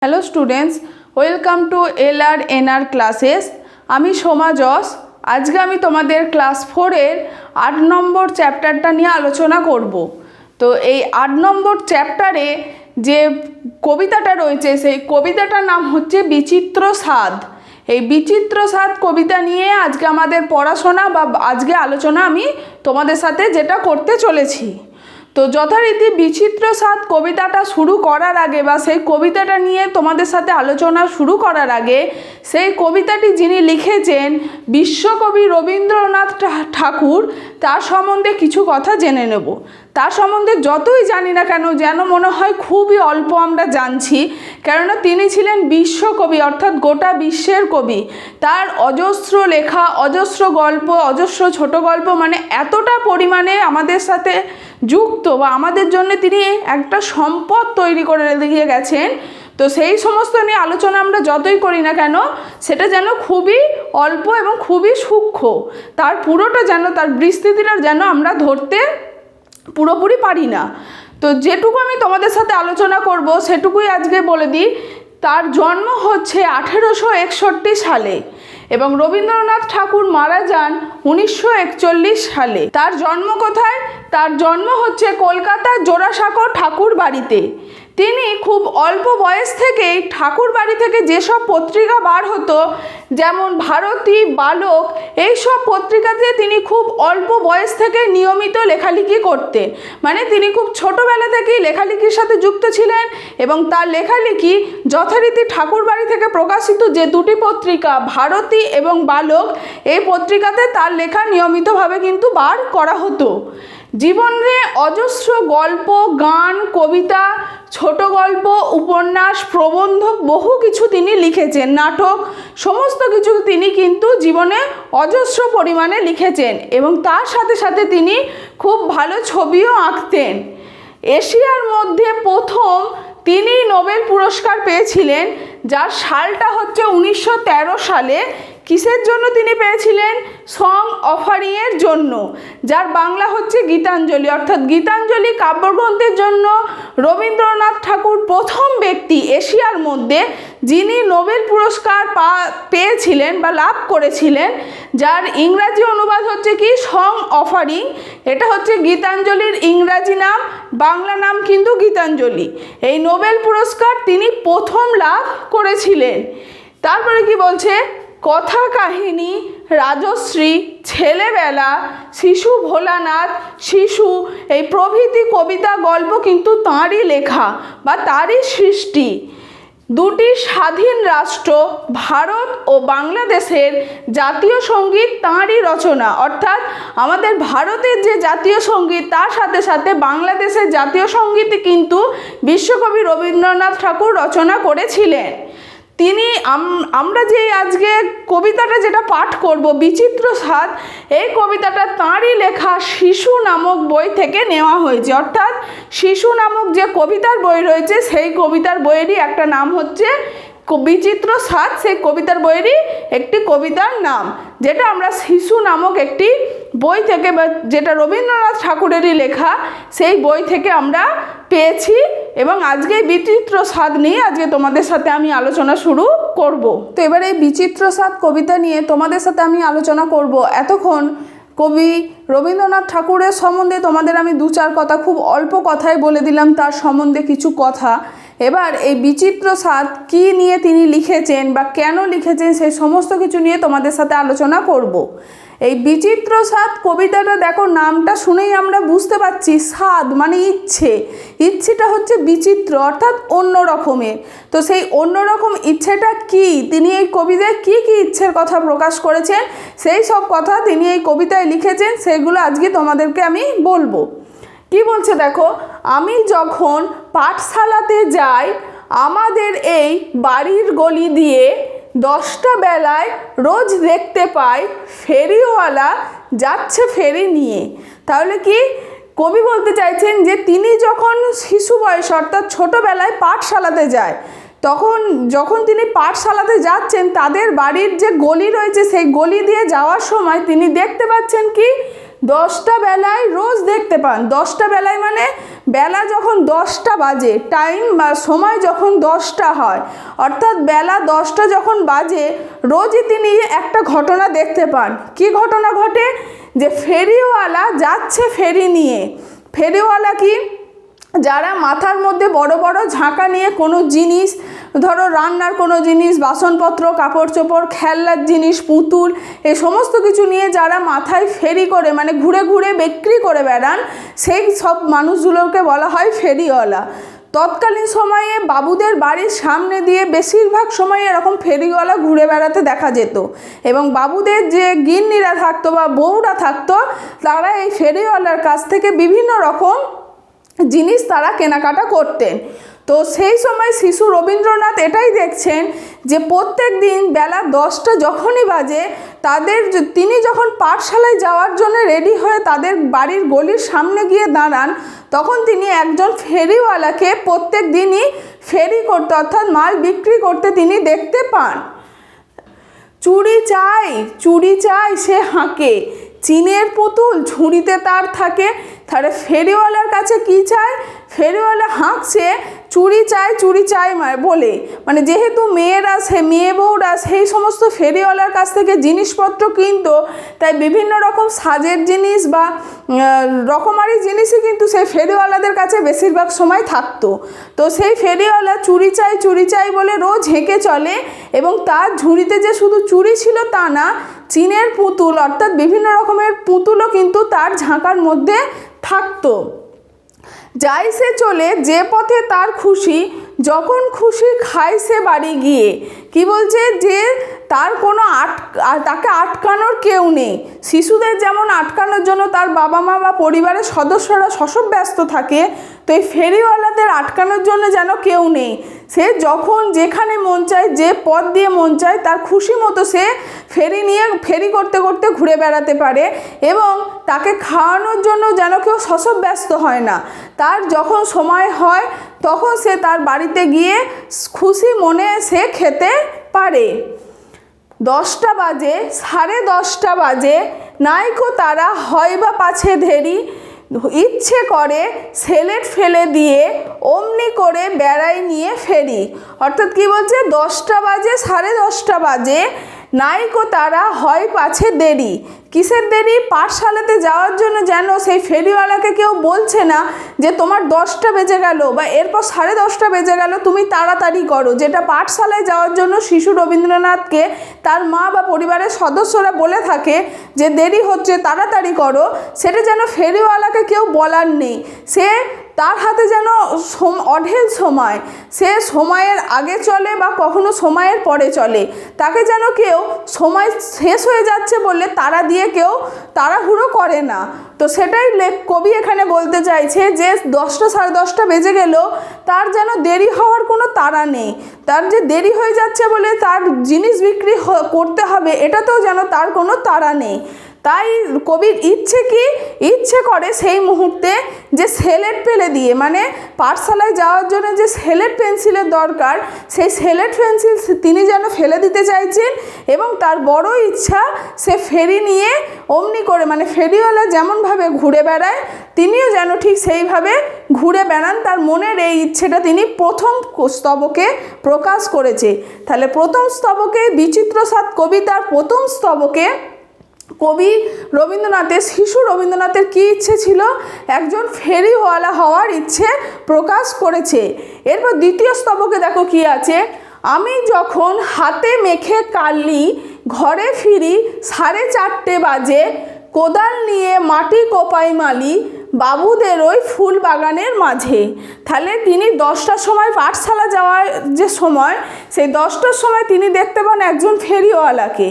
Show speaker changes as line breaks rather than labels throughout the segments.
Hello students, welcome to LR classes. আমি Soma Jos. আজকে আমি তোমাদের ক্লাস 4-এর 8 নম্বর চ্যাপ্টারটা নিয়ে আলোচনা করব। তো এই 8 নম্বর চ্যাপ্টারে যে কবিতাটা রয়েছে সেই কবিতাটার নাম হচ্ছে বিচিত্র স্বাদ। এই বিচিত্র স্বাদ কবিতা নিয়ে আজকে আমাদের পড়াশোনা বা আজকে আলোচনা আমি তোমাদের সাথে যেটা করতে চলেছি। তো যথারীতি বিচিত্র স্বাদ কবিতাটা শুরু করার আগে বা সেই কবিতাটা নিয়ে তোমাদের সাথে আলোচনা শুরু করার আগে সেই কবিতাটি যিনি লিখেছেন বিশ্বকবি রবীন্দ্রনাথ ঠাকুর, তার সম্বন্ধে কিছু কথা জেনে নেব। তার সম্বন্ধে যতই জানি না কেন যেন মনে হয় খুবই অল্প আমরা জানছি, কেননা তিনি ছিলেন বিশ্বকবি, অর্থাৎ গোটা বিশ্বের কবি। তার অজস্র লেখা, অজস্র গল্প, অজস্র ছোট গল্প, মানে এতটা পরিমাণে আমাদের সাথে যুক্ত বা আমাদের জন্য তিনি একটা সম্পদ তৈরি করে দিয়ে গেছেন। তো সেই সমস্ত নিয়ে আলোচনা আমরা যতই করি না কেন সেটা যেন খুবই অল্প এবং খুবই সূক্ষ্ম, তার পুরোটা যেন, তার বিস্তৃতিটা যেন আমরা ধরতে পুরোপুরি পারি না। তো যেটুকু আমি তোমাদের সাথে আলোচনা করব সেটুকুই আজকে বলে দিই। তার জন্ম হচ্ছে 1861 সালে এবং রবীন্দ্রনাথ ঠাকুর মারা যান 1941 সালে। তার জন্ম কোথায়? তার জন্ম হচ্ছে কলকাতার জোড়াসাঁকো ঠাকুর বাড়িতে। তিনি খুব অল্প বয়স থেকেই ঠাকুর বাড়ি থেকে যেসব পত্রিকা বার হতো, যেমন ভারতী, বালক, এইসব পত্রিকাতে তিনি খুব অল্প বয়স থেকে নিয়মিত লেখালেখি করতেন। মানে তিনি খুব ছোটোবেলা থেকেই লেখালেখির সাথে যুক্ত ছিলেন এবং তার লেখালেখি যথারীতি ঠাকুর বাড়ি থেকে প্রকাশিত যে দুটি পত্রিকা ভারতী এবং বালক, এই পত্রিকাতে তার লেখা নিয়মিতভাবে কিন্তু বার করা হতো। জীবনে অজস্র গল্প, গান, কবিতা, ছোট গল্প, উপন্যাস, প্রবন্ধ বহু কিছু তিনি লিখেছেন, নাটক, সমস্ত কিছু তিনি কিন্তু জীবনে অজস্র পরিমাণে লিখেছেন এবং তার সাথে সাথে তিনি খুব ভালো ছবিও আঁকতেন। এশিয়ার মধ্যে প্রথম তিনি নোবেল পুরস্কার পেয়েছিলেন, যার সালটা হচ্ছে 1913 সালে। কিসের জন্য তিনি পেয়েছিলেন? সং অফারিংয়ের জন্য, যার বাংলা হচ্ছে গীতাঞ্জলি। অর্থাৎ গীতাঞ্জলি কাব্যগ্রন্থের জন্য রবীন্দ্রনাথ ঠাকুর প্রথম ব্যক্তি এশিয়ার মধ্যে যিনি নোবেল পুরস্কার পেয়েছিলেন বা লাভ করেছিলেন, যার ইংরাজি অনুবাদ হচ্ছে কি সং অফারিং। এটা হচ্ছে গীতাঞ্জলির ইংরাজি নাম, বাংলা নাম কিন্তু গীতাঞ্জলি। এই নোবেল পুরস্কার তিনি প্রথম লাভ করেছিলেন। তারপরে কি বলছে? কথা কাহিনী, রাজশ্রী, ছেলেবেলা, শিশু ভোলানাথ, শিশু, এই প্রভৃতি কবিতা গল্প কিন্তু তাঁরই লেখা বা তাঁরই সৃষ্টি। দুটি স্বাধীন রাষ্ট্র ভারত ও বাংলাদেশের জাতীয় সঙ্গীত তাঁরই রচনা। অর্থাৎ আমাদের ভারতের যে জাতীয় সঙ্গীত তার সাথে সাথে বাংলাদেশের জাতীয় সঙ্গীত কিন্তু বিশ্বকবি রবীন্দ্রনাথ ঠাকুর রচনা করেছিলেন। তিনি আমরা যে আজকে কবিতাটা যেটা পাঠ করব বিচিত্র স্বাদ, এই কবিতাটা তাঁরই লেখা শিশু নামক বই থেকে নেওয়া হয়েছে। অর্থাৎ শিশু নামক যে কবিতার বই রয়েছে সেই কবিতার বইয়েরই একটা নাম হচ্ছে বিচিত্র স্বাদ। সেই কবিতার বইয়েরই একটি কবিতার নাম, যেটা আমরা শিশু নামক একটি বই থেকে, যেটা রবীন্দ্রনাথ ঠাকুরেরই লেখা, সেই বই থেকে আমরা পেয়েছি। এবং আজকে এই বিচিত্র স্বাদ নিয়ে আজকে তোমাদের সাথে আমি আলোচনা শুরু করব। তো এবার এই বিচিত্র স্বাদ কবিতা নিয়ে তোমাদের সাথে আমি আলোচনা করব। এতক্ষণ কবি রবীন্দ্রনাথ ঠাকুরের সম্বন্ধে তোমাদের আমি 2-4 কথা খুব অল্প কথায় বলে দিলাম, তার সম্বন্ধে কিছু কথা। এবার এই বিচিত্র স্বাদ কী নিয়ে তিনি লিখেছেন বা কেন লিখেছেন সেই সমস্ত কিছু নিয়ে তোমাদের সাথে আলোচনা করব। এই বিচিত্র স্বাদ কবিতাটা দেখো, নামটা শুনেই আমরা বুঝতে পারছি স্বাদ মানে ইচ্ছে। ইচ্ছেটা হচ্ছে বিচিত্র, অর্থাৎ অন্য রকমের। তো সেই অন্য রকম ইচ্ছেটা কি, তিনি এই কবিতায় কি কি ইচ্ছের কথা প্রকাশ করেছেন, সেই সব কথা তিনি এই কবিতায় লিখেছেন, সেগুলো আজকে তোমাদেরকে আমি বলবো। কি বলছে দেখো? আমি যখন পাঠশালাতে যাই আমাদের এই বাড়ির গলি দিয়ে 10টা বেলায় রোজ দেখতে পাই ফেরিওয়ালা যাচ্ছে ফেরি নিয়ে। তাহলে কি কবি বলতে চাইছেন যে তিনি যখন শিশু বয়স অর্থাৎ ছোটোবেলায় পাঠশালাতে যায়, তখন যখন তিনি পাঠশালাতে যাচ্ছেন তাদের বাড়ির যে গলি রয়েছে সেই গলি দিয়ে যাওয়ার সময় তিনি দেখতে পাচ্ছেন কি 10টা বেলায় রোজ দেখতে পান। 10টা বেলায় মানে বেলা যখন 10টা বাজে, টাইম বা সময় যখন 10টা হয়, অর্থাৎ বেলা 10টা যখন বাজে রোজই তিনি একটা ঘটনা দেখতে পান। কি ঘটনা ঘটে? যে ফেরিওয়ালা যাচ্ছে ফেরি নিয়ে। ফেরিওয়ালা কি? যারা মাথার মধ্যে বড় বড় ঝাঁকা নিয়ে কোনো জিনিস, ধরো রান্নার কোনো জিনিস, বাসনপত্র, কাপড় চোপড়, খেলনার জিনিস, পুতুল, এই সমস্ত কিছু নিয়ে যারা মাথায় ফেরি করে মানে ঘুরে ঘুরে বিক্রি করে বেড়ান, সেই সব মানুষগুলোকে বলা হয় ফেরিওয়ালা। তৎকালীন সময়ে বাবুদের বাড়ির সামনে দিয়ে বেশিরভাগ সময় এরকম ফেরিওয়ালা ঘুরে বেড়াতে দেখা যেত, এবং বাবুদের যে গিন্নিরা থাকতো বা বউরা থাকতো তারা এই ফেরিওয়ালার কাছ থেকে বিভিন্ন রকম জিনিস তারা কেনাকাটা করতেন। তো সেই সময় শিশু রবীন্দ্রনাথ এটাই দেখছেন যে প্রত্যেক দিন বেলা 10টা যখনই বাজে তিনি যখন পাঠশালায় যাওয়ার জন্য রেডি হয়ে তাদের বাড়ির গলির সামনে গিয়ে দাঁড়ান, তখন তিনি একজন ফেরিওয়ালাকে প্রত্যেক দিনই ফেরি করতে অর্থাৎ মাল বিক্রি করতে তিনি দেখতে পান। চুড়ি চাই সে হাঁকে, চিনের পুতুল ঝুড়িতে তার থাকে। তাহলে ফেরিওয়ালার কাছে কি চায়? ফেরিওয়ালা হাঁকছে চুড়ি চাই বলে, মানে যেহেতু মেয়ে বউরা সেই সমস্ত ফেরিওয়ালার কাছ থেকে জিনিসপত্র কিনতো, তাই বিভিন্ন রকম সাজের জিনিস বা রকমারি জিনিসই কিন্তু সেই ফেরিওয়ালাদের কাছে বেশিরভাগ সময় থাকতো। তো সেই ফেরিওয়ালা চুড়ি চাই বলে রোজ হেঁকে চলে, এবং তার ঝুড়িতে যে শুধু চুড়ি ছিল তা না, চিনের পুতুল অর্থাৎ বিভিন্ন রকমের পুতুলও কিন্তু তার ঝাঁকার মধ্যে থাকতো। যাই সে চলে যে পথে তার খুশি, যখন খুশি খায় সে বাড়ি গিয়ে। কি বলছে? যে তার কোনো তাকে আটকানোর কেউ নেই। শিশুদের যেমন আটকানোর জন্য তার বাবা মা বা পরিবারের সদস্যরা সব ব্যস্ত থাকে, তো এই ফেরিওয়ালাদের আটকানোর জন্য যেন কেউ নেই। সে যখন যেখানে মন চায়, যে পথ দিয়ে মন চায়, তার খুশি মতো সে ফেরি করতে করতে ঘুরে বেড়াতে পারে, এবং তাকে খাওয়ানোর জন্য যেন কেউ সব ব্যস্ত হয় না। তার যখন সময় হয় তখন সে তার বাড়িতে গিয়ে খুশি মনে সে খেতে পারে। 10টা বাজে, 10:30 বাজে, নাইকো তারা হয় বা পাছে দেরি, ইচ্ছে করে সেলেট ফেলে দিয়ে অমনি করে বেড়াই নিয়ে ফেরি। অর্থাৎ কি বলছে? 10টা বাজে, 10:30 বাজে, নাইকো তারা হয় পাছে দেরি। কিসের দেরি? পাঠশালাতে যাওয়ার জন্য যেন সেই ফেরিওয়ালাকে কেউ বলছে না যে তোমার 10টা বেজে গেল বা এরপর 10:30 বেজে গেল, তুমি তাড়াতাড়ি করো। যেটা পাঠশালায় যাওয়ার জন্য শিশু রবীন্দ্রনাথকে তার মা বা পরিবারের সদস্যরা বলে থাকে যে দেরি হচ্ছে, তাড়াতাড়ি করো, সেটা যেন ফেরিওয়ালাকে কেউ বলার নেই। সে তার হাতে যেন অঢেল সময়, সে সময়ের আগে চলে বা কখনো সময়ের পরে চলে। তাকে যেন কেউ সময় শেষ হয়ে যাচ্ছে বললে তাড়া দিয়ে কেউ তাড়াহুড়ো করে না। তো সেটাই কবি এখানে বলতে চাইছে যে 10টা 10:30 বেজে গেল, তার যেন দেরি হওয়ার কোনো তাড়া নেই। তার যে দেরি হয়ে যাচ্ছে বলে তার জিনিস বিক্রি করতে হবে, এটাতেও যেন তার কোনো তাড়া নেই। তাই কবির ইচ্ছে করে সেই মুহূর্তে যে সেলেট ফেলে দিয়ে, মানে পাঠশালায় যাওয়ার জন্য যে সেলেট পেন্সিলের দরকার, সেই সেলেট পেন্সিল তিনি যেন ফেলে দিতে চাইছেন, এবং তার বড় ইচ্ছা সে ফেরি নিয়ে অমনি করে, মানে ফেরিওয়ালা যেমনভাবে ঘুরে বেড়ায় তিনিও যেন ঠিক সেইভাবে ঘুরে বেড়ান। তার মনের এই ইচ্ছেটা তিনি প্রথম স্তবকে প্রকাশ করেছে। তাহলে প্রথম স্তবকে বিচিত্র স্বাদ কবিতার প্রথম স্তবকে কবি রবীন্দ্রনাথের, শিশু রবীন্দ্রনাথের কী ইচ্ছে ছিল? একজন ফেরিওয়ালা হওয়ার ইচ্ছে প্রকাশ করেছে। এরপর দ্বিতীয় স্তবকে দেখো কি আছে, আমি যখন হাতে মেখে কালি ঘরে ফিরি 4:30 বাজে, কোদাল নিয়ে মাটি কোপাই মালি বাবুদের ওই ফুল বাগানের মাঝে। তাহলে তিনি 10টার সময় পাঠশালা যাওয়ার যে সময়, সেই 10টার সময় তিনি দেখতে পান একজন ফেরিওয়ালাকে।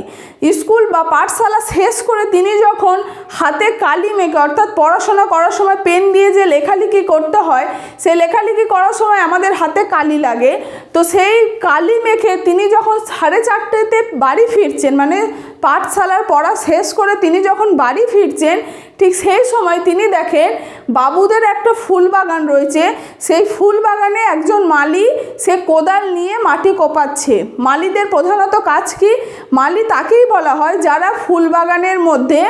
স্কুল বা পাঠশালা শেষ করে তিনি যখন হাতে কালি মেখে, অর্থাৎ পড়াশোনা করার সময় পেন দিয়ে যে লেখালেখি করতে হয়, সেই লেখালেখি করার সময় আমাদের হাতে কালি লাগে, তো সেই কালি মেখে তিনি যখন 4:30 বাড়ি ফিরছেন, মানে পাঠশালার পড়া শেষ করে তিনি যখন বাড়ি ফিরছেন, ঠিক সেই সময় তিনি দেখেন বাবুদের একটা ফুল বাগান রয়েছে। সেই ফুল বাগানে একজন মালি সে কোদাল নিয়ে মাটি কোপাচ্ছে। মালিদের প্রধানত কাজ কি? মালি তাকেই বলা হয় যারা ফুল বাগানের মধ্যে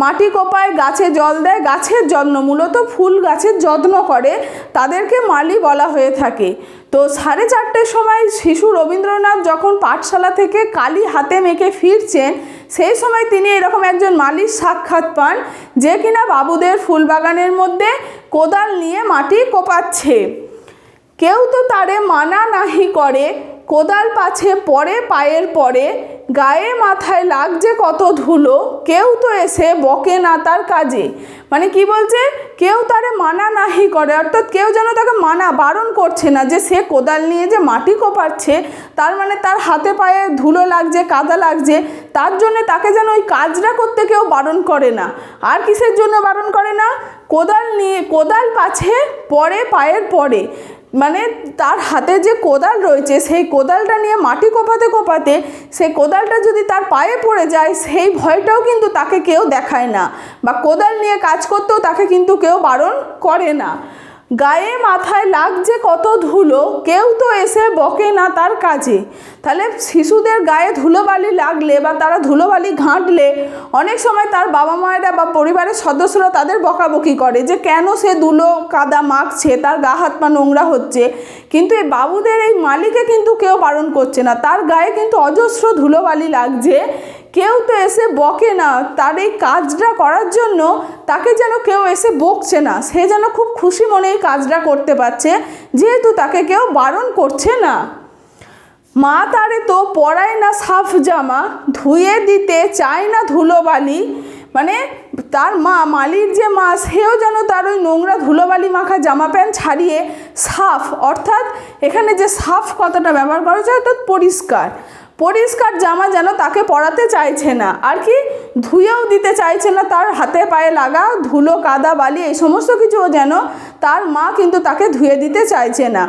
মাটি কোপায়, গাছে জল দেয়, গাছের যত্ন, মূলত ফুল গাছের যত্ন করে, তাদেরকে মালি বলা হয়ে থাকে। তো 4:30 সময় শিশু রবীন্দ্রনাথ যখন পাঠশালা থেকে কালি হাতে মেখে ফিরছেন, সেই সময় তিনি এরকম একজন মালির সাক্ষাৎ পান যে কিনা বাবুদের ফুল বাগানের মধ্যে কোদাল নিয়ে মাটি কোপাচ্ছে। কেউ তো তারে মানা নাহি করে, কোদাল পাছে পরে পায়ের পরে, গায়ে মাথায় লাগছে কত ধুলো, কেউ তো এসে বকে না তার কাজে। মানে কি বলছে? কেউ তারে মানা নাহি করে, অর্থাৎ কেউ যেন তাকে মানা বারণ করছে না যে সে কোদাল নিয়ে যে মাটি কোপাচ্ছে, তার মানে তার হাতে পায়ে ধুলো লাগছে, কাদা লাগছে, তার জন্য তাকে যেন ওই কাজটা করতে কেউ বারণ করে না। আর কিসের জন্য বারণ করে না? কোদাল পাছে পরে পায়ের পরে, মানে তার হাতে যে কোদাল রয়েছে সেই কোদালটা নিয়ে মাটি কোপাতে কোপাতে সেই কোদালটা যদি তার পায়ে পড়ে যায়, সেই ভয়টাও কিন্তু তাকে কেউ দেখায় না, বা কোদাল নিয়ে কাজ করতেও তাকে কিন্তু কেউ বারণ করে না। গায়ে মাথায় লাগছে কত ধুলো, কেউ তো এসে বকে না তার কাজে। তাহলে শিশুদের গায়ে ধুলোবালি লাগলে বা তারা ধুলোবালি ঘাঁটলে অনেক সময় তার বাবা মায়েরা বা পরিবারের সদস্যরা তাদের বকাবকি করে যে কেন সে ধুলো কাদা মাখছে, তার গা হাত পা নোংরা হচ্ছে। কিন্তু এই বাবুদের এই মালিকে কিন্তু কেউ বারণ করছে না, তার গায়ে কিন্তু অজস্র ধুলোবালি লাগছে, কেউ তো এসে বকে না, তার এই কাজটা করার জন্য তাকে যেন কেউ এসে বকছে না, সে যেন খুব খুশি মনে এই কাজটা করতে পারছে, যেহেতু তাকে কেউ বারণ করছে না। মা তারে তো পরায় না সাফ জামা, ধুয়ে দিতে চায় না ধুলোবালি। মানে তার মা, মালির যে মা, সেও যেন তার ওই নোংরা ধুলোবালি মাখা জামা প্যান্ট ছাড়িয়ে সাফ, অর্থাৎ এখানে যে সাফ কথাটা ব্যবহার করা হয়েছে অর্থাৎ পরিষ্কার জামা যেন তাকে পরাতে চাইছে না, আর কি ধুয়েও দিতে চাইছে না, তার হাতে পায়ে লাগা ধুলো কাদা বালি এই সমস্ত কিছুও যেন তার মা কিন্তু তাকে ধুয়ে দিতে চাইছে না।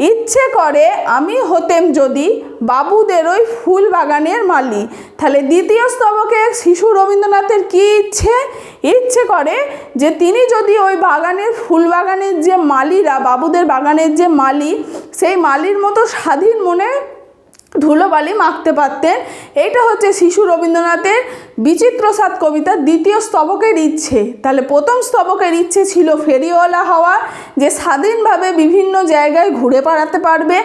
ইচ্ছে করে আমি হতেম যদি বাবুদের ওই ফুল বাগানের মালি। তাহলে দ্বিতীয় স্তবকে শিশু রবীন্দ্রনাথের কি ইচ্ছে করে যে তিনি যদি ওই বাগানের ফুল বাগানের যে মালিরা, বাবুদের বাগানের যে মালি, সেই মালির মতো স্বাধীন মনে ধুলোবালি মাখতে পারতেন। এইটা হচ্ছে শিশু রবীন্দ্রনাথের বিচিত্র সাত কবিতার দ্বিতীয় স্তবকের ইচ্ছে। তাহলে প্রথম স্তবকের ইচ্ছে ছিল ফেরিওয়ালা হওয়া, যে স্বাধীনভাবে বিভিন্ন জায়গায় ঘুরে বেড়াতে পারবে।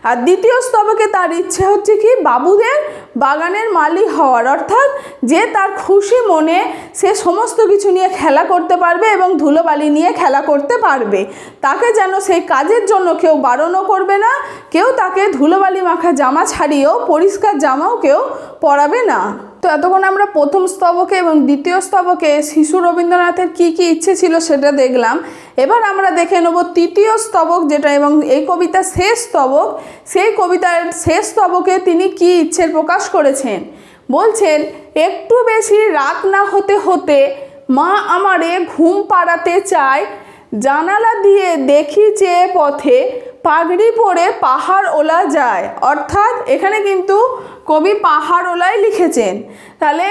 আর দ্বিতীয় স্তবকে তার ইচ্ছে হচ্ছে কি বাবুদের বাগানের মালিক হওয়ার, অর্থাৎ যে তার খুশি মনে সে সমস্ত কিছু নিয়ে খেলা করতে পারবে এবং ধুলোবালি নিয়ে খেলা করতে পারবে, তাকে যেন সেই কাজের জন্য কেউ বারণও করবে না, কেউ তাকে ধুলোবালি মাখা জামা ছাড়িয়েও পরিষ্কার জামাও কেউ পরাবে না। তো এতক্ষণ আমরা প্রথম স্তবকে এবং দ্বিতীয় স্তবকে শিশু রবীন্দ্রনাথের কি কি ইচ্ছে ছিল সেটা দেখলাম। এবার আমরা দেখে নেব তৃতীয় স্তবক যেটা, এবং এই কবিতার শেষ স্তবক, সেই কবিতার শেষ স্তবকে তিনি কি ইচ্ছের প্রকাশ করেছেন। বলছেন, একটু বেশি রাত না হতে হতে মা আমারে ঘুম পাড়াতে চায়, জানালা দিয়ে দেখি চেয়ে পথে পাগড়ি পরে পাহাড় ওলা যায়। অর্থাৎ এখানে কিন্তু কবি পাহাড় ওলাই লিখেছেন। তাহলে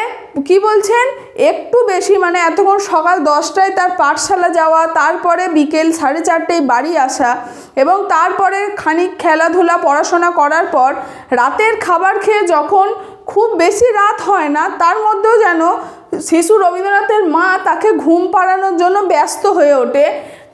কি বলছেন? একটু বেশি মানে এতক্ষণ সকাল 10টায় তার পাঠশালা যাওয়া, তারপরে বিকেল 4:30টায় বাড়ি আসা, এবং তারপরে খানিক খেলাধুলা পড়াশোনা করার পর রাতের খাবার খেয়ে যখন খুব বেশি রাত হয় না, তার মধ্যেও যেন শিশু রবীন্দ্রনাথের মা তাকে ঘুম পাড়ানোর জন্য ব্যস্ত হয়ে ওঠে।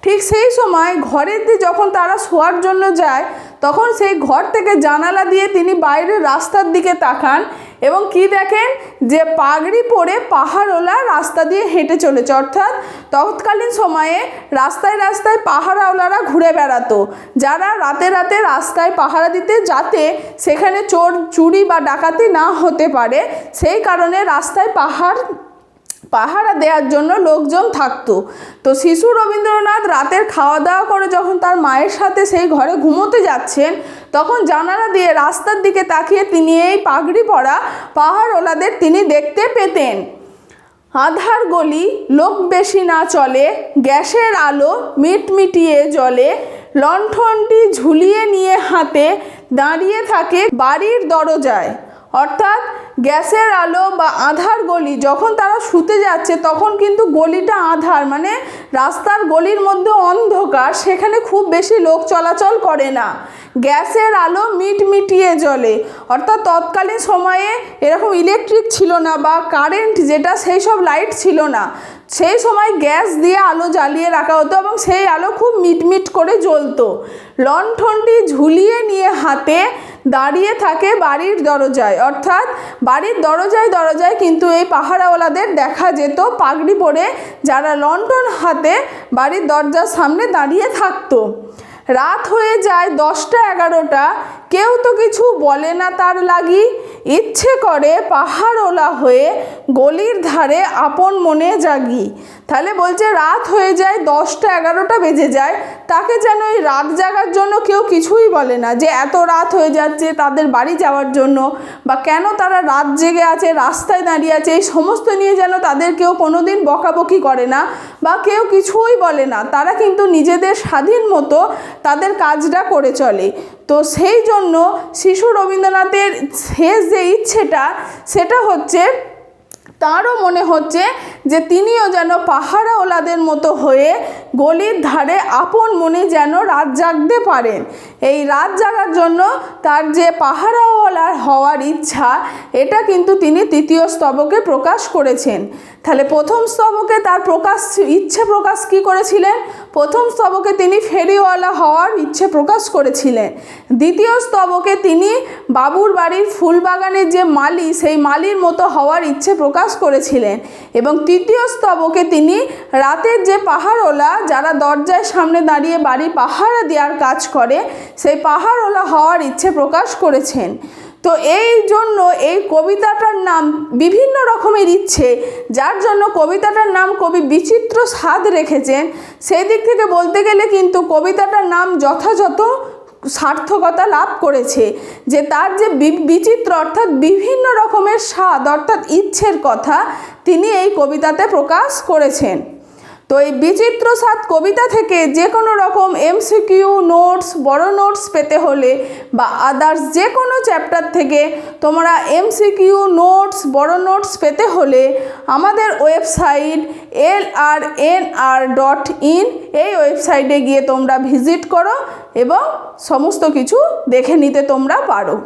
ঠিক সেই সময় ঘরের দিয়ে যখন তারা শোয়ার জন্য যায়, তখন সেই ঘর থেকে জানালা দিয়ে তিনি বাইরের রাস্তার দিকে তাকান এবং কি দেখেন যে পাগড়ি পরে পাহাড়ওয়ালা রাস্তা দিয়ে হেঁটে চলেছে। অর্থাৎ তৎকালীন সময়ে রাস্তায় রাস্তায় পাহারাওয়ালারা ঘুরে বেড়াতো, যারা রাতে রাতে রাস্তায় পাহারা দিতে, যাতে সেখানে চোর চুরি বা ডাকাতি না হতে পারে, সেই কারণে রাস্তায় পাহারা দেওয়ার জন্য লোকজন থাকতো। তো শিশু রবীন্দ্রনাথ রাতের খাওয়া দাওয়া করে যখন তার মায়ের সাথে সেই ঘরে ঘুমোতে যাচ্ছেন, তখন জানালা দিয়ে রাস্তার দিকে তাকিয়ে তিনি এই পাগড়ি পরা পাহাড়ওয়ালাদের তিনি দেখতে পেতেন। আধার গলি লোক বেশি না চলে, গ্যাসের আলো মিটমিটিয়ে জ্বলে, লণ্ঠনটি ঝুলিয়ে নিয়ে হাতে দাঁড়িয়ে থাকে বাড়ির দরজায়। অর্থাৎ গ্যাসের আলো বা আধার গলি, যখন তারা শুতে যাচ্ছে তখন কিন্তু গলিটা আধার, মানে রাস্তার গলির মধ্যে অন্ধকার, সেখানে খুব বেশি লোক চলাচল করে না। গ্যাসের আলো মিটমিটিয়ে জ্বলে, অর্থাৎ তৎকালীন সময়ে এরকম ইলেকট্রিক ছিল না বা কারেন্ট যেটা, সেই সব লাইট ছিল না। সেই সময় গ্যাস দিয়ে আলো জ্বালিয়ে রাখা হতো এবং সেই আলো খুব মিটমিট করে জ্বলতো। লণ্ঠনটি ঝুলিয়ে নিয়ে হাতে দাঁড়িয়ে থাকে বাড়ির দরজায়, অর্থাৎ বাড়ির দরজায় দরজায় কিন্তু এই পাহারাওয়ালাদের দেখা যেত পাগড়ি পরে, যারা লণ্ঠন হাতে বাড়ির দরজার সামনে দাঁড়িয়ে থাকতো। রাত হয়ে যায় 10টা 11টা, কেউ তো কিছু বলে না তার লাগি, ইচ্ছে করে পাহাড়ওয়ালা হয়ে গলির ধারে আপন মনে জাগি। তাহলে বলছে রাত হয়ে যায় 10টা 11টা বেজে যায়, তাকে যেন এই রাত জাগার জন্য কেউ কিছুই বলে না, যে এত রাত হয়ে যাচ্ছে তাদের বাড়ি যাওয়ার জন্য, বা কেন তারা রাত জেগে আছে, রাস্তায় দাঁড়িয়ে আছে, এই সমস্ত নিয়ে যেন তাদের কেউ কোনোদিন বকাবকি করে না বা কেউ কিছুই বলে না। তারা কিন্তু নিজেদের স্বাধীন মতো তাদের কাজটা করে চলে। তো সেই জন্য শিশু রবীন্দ্রনাথের শেষ যে ইচ্ছেটা, সেটা হচ্ছে তারও মনে হচ্ছে যে তিনিও যেন পাহারাওয়ালাদের মতো হয়ে গলির ধারে আপন মনে যেন রাত জাগতে পারেন। এই রাত জাগার জন্য তার যে পাহারাওয়ালার হওয়ার ইচ্ছা, এটা কিন্তু তিনি তৃতীয় স্তবকে প্রকাশ করেছেন। তাহলে প্রথম স্তবকে তার ইচ্ছে প্রকাশ কি করেছিলেন? প্রথম স্তবকে তিনি ফেরিওয়ালা হওয়ার ইচ্ছে প্রকাশ করেছিলেন। দ্বিতীয় স্তবকে তিনি বাবুর বাড়ির ফুলবাগানের যে মালি, সেই মালির মতো হওয়ার ইচ্ছে প্রকাশ করেছিলেন। এবং তৃতীয় স্তবকে তিনি রাতের যে পাহাড়ওয়ালা, যারা দরজার সামনে দাঁড়িয়ে বাড়ি পাহারা দেওয়ার কাজ করে, সেই পাহাড়ওয়ালা হওয়ার ইচ্ছে প্রকাশ করেছেন। তো এই জন্য এই কবিতাটার নাম বিভিন্ন রকমের ইচ্ছে, যার জন্য কবিতাটার নাম কবি বিচিত্র স্বাদ রেখেছেন। সেই দিক থেকে বলতে গেলে কিন্তু কবিতাটার নাম যথাযথ সার্থকতা লাভ করেছে, যে তার যে বিচিত্র অর্থাৎ বিভিন্ন রকমের স্বাদ অর্থাৎ ইচ্ছের কথা তিনি এই কবিতাতে প্রকাশ করেছেন। তো এই বিচিত্র স্বাদ কবিতা থেকে যে কোনো রকম এমসিকিউ নোটস, বড় নোটস পেতে হলে বা আদার্স যে কোনো চ্যাপ্টার থেকে তোমরা এমসিকিউ নোটস, বড় নোটস পেতে হলে আমাদের ওয়েবসাইট lrnr.in, এই ওয়েবসাইটে গিয়ে তোমরা ভিজিট করো এবং সমস্ত কিছু দেখে নিতে তোমরা পারো।